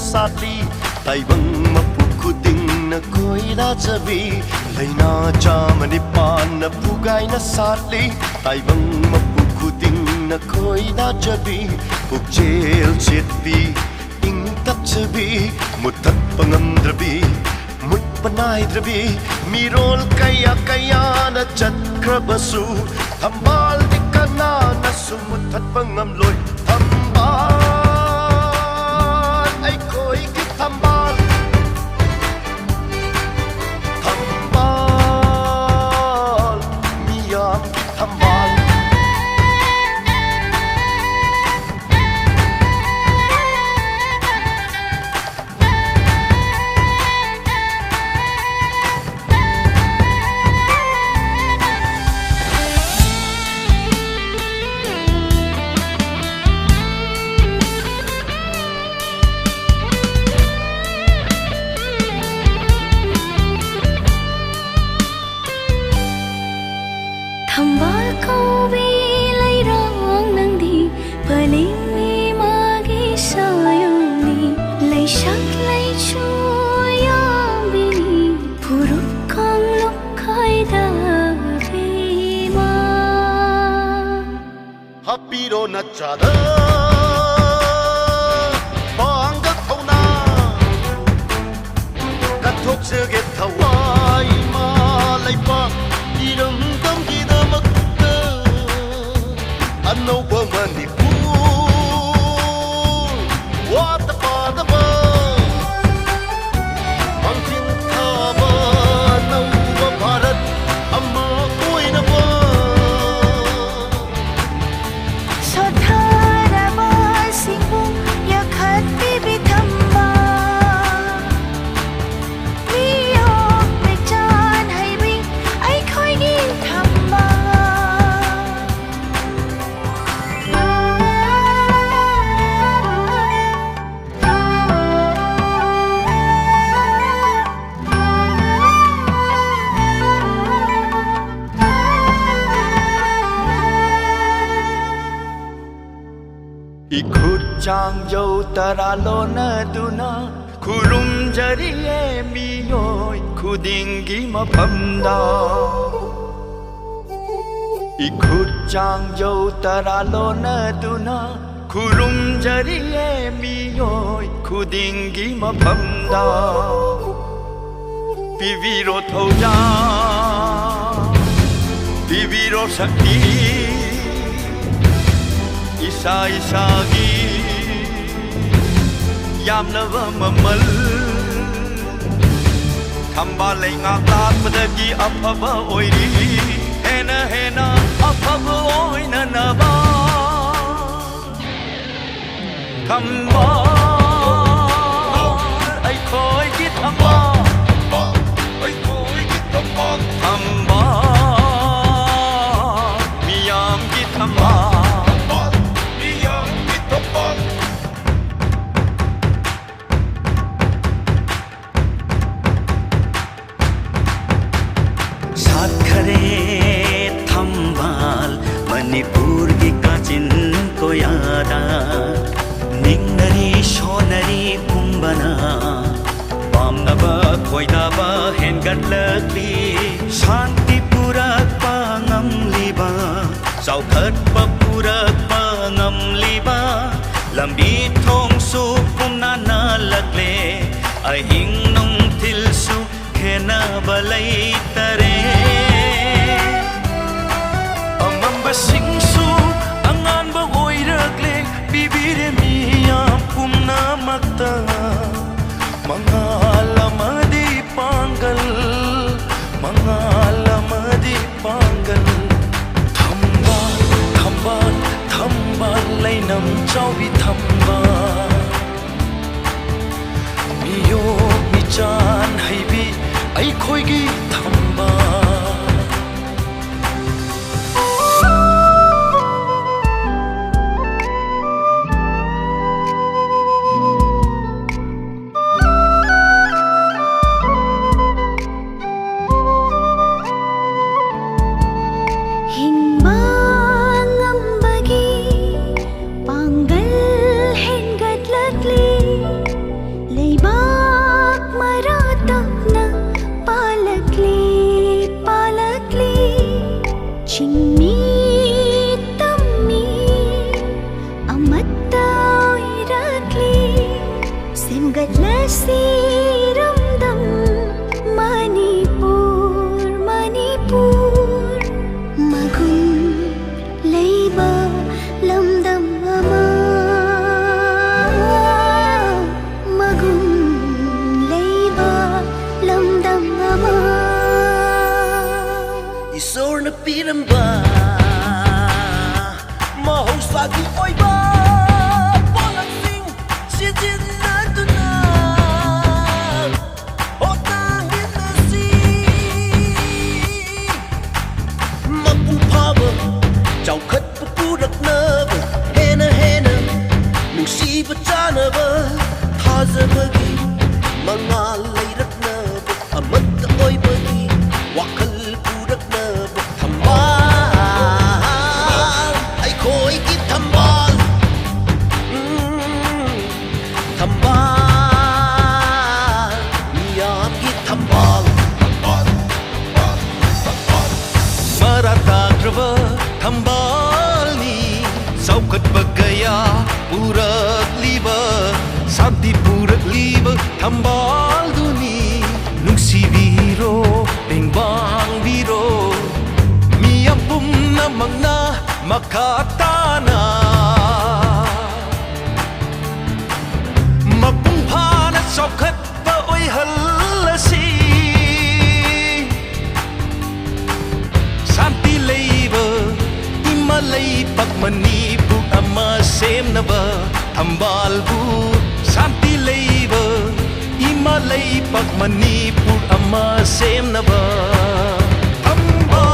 साथी ताइबंग मपु खुदिंग न कोइला जबी लैना चामनि पान न पुगाई न साथी ताइबंग मपु खुदिंग न कोइला जबी पुकजेल चेतबी इंग तपचबी मुथत पंगमद्रबी मुतपनाइद्रबी मिरोल कया कया न चतक्रबसु थम्बाल दिकना न सुमुथत पंगमलोय थम्बाल ai khoi ki thambal thambal miyam ki thambal thambal kowe lai rong nang di paling mi magi sayang ni lai sak lai chu yang bini puruk kang lok khai da ve ma hapiro na chada bang ga thona ka thok se ge thawai ma lai pa iram tam ki anova manipur wat padaba mangkin thaba nauva bharat amma koina ba sothara ba singu yakhat bi thamba miyo me chan hai bi ai khoi gi thamba Ikut chang jau taralona duna Kurum jariye miyoy Kudingi mapamda Ikut chang jau taralona duna Kurum jariye miyoy Kudingi mapamda Piviro thoja Piviro sakti Isa isagi yamnava mamal thambal ngaklat padagi afaba oiri hena hena afaba oina naba thambal ai khoi ki thambal ai khoi ki thambal thambal miyam ki thambal Manipur की काचिन को यादा निंगनरी शोनरी कुंबना पामनबा खोइदाबा हेनगटलकली शांति पूरक पांगमलीबा चौखटपा पूरक पांगमलीबा लंबी थोंसु पुमना नालकले अहिंग नोंथिलसु खेनाबा लैतरे Singsu angan ba oirakle bibire miyam pumna makta mangalamadi pangal thambal thambal thambal lainam chaubi thambal miyo michan haibi ai khoigi thambal Hingmang ang bagi panggal Sangatlasi ramdam Manipur, Manipur Magun leiba lamdam ama Magun leiba lamdam ama Isorna piramba mahosagi oiba polangsing sizinaduna otangin nasi mapupaba chawkhat pupuraknaba hena hena nungsiba chanaba thazabagi mangal leiraknaba amatta oibagi wakal puraknaba thambal ai khoi ki thambal thambal miyam ki thambal maratagrava thambal ni saukat bagaya purak liba santi purak liba thambal duni nungsi biro bengbang biro miyam pumna mangna makatana mapung phana saukat pa oi halasi santi leiba imalai pakmani bu ama semnaba thambal bu santi leiba imalai pakmani bu ama semnaba thambal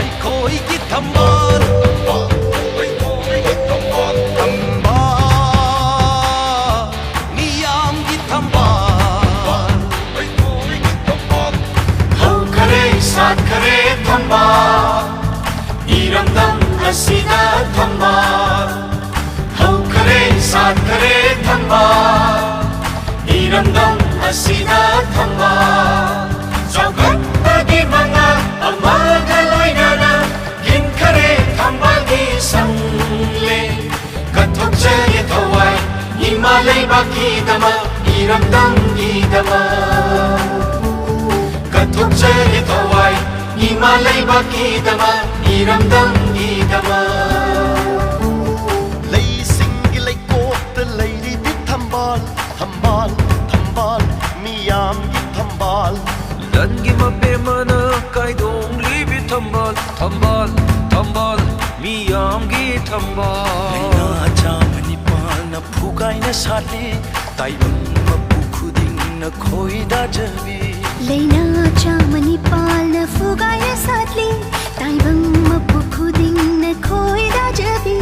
ai khoi ki thambal thambal niyam ki thambal hau khare sat khare thambal iramdam asida thambal hau khare sat khare thambal iramdam asida thambal chawkat bagi manga amaga loinana gin khare thambal gi sangle kathok chaye thawai himalay baki dama iramdam gi dama kathok chaye thawai himalay baki dama iramdam gi dama lei singi lei kokta lei di thambal thambal thambal miyam gi thambal Langi mapemana kai dong libi thambal thambal thambal miyam gi thambal leina chamani pana phugai na sale taibang mapu khuding na khoi da jabi Leina chamani palna fugaya satli Taibang mapukuding na khoi da jabi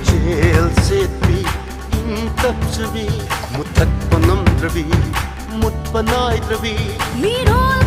Jel setbi intap jabi mutat panam drabi mut panai drabi Mirol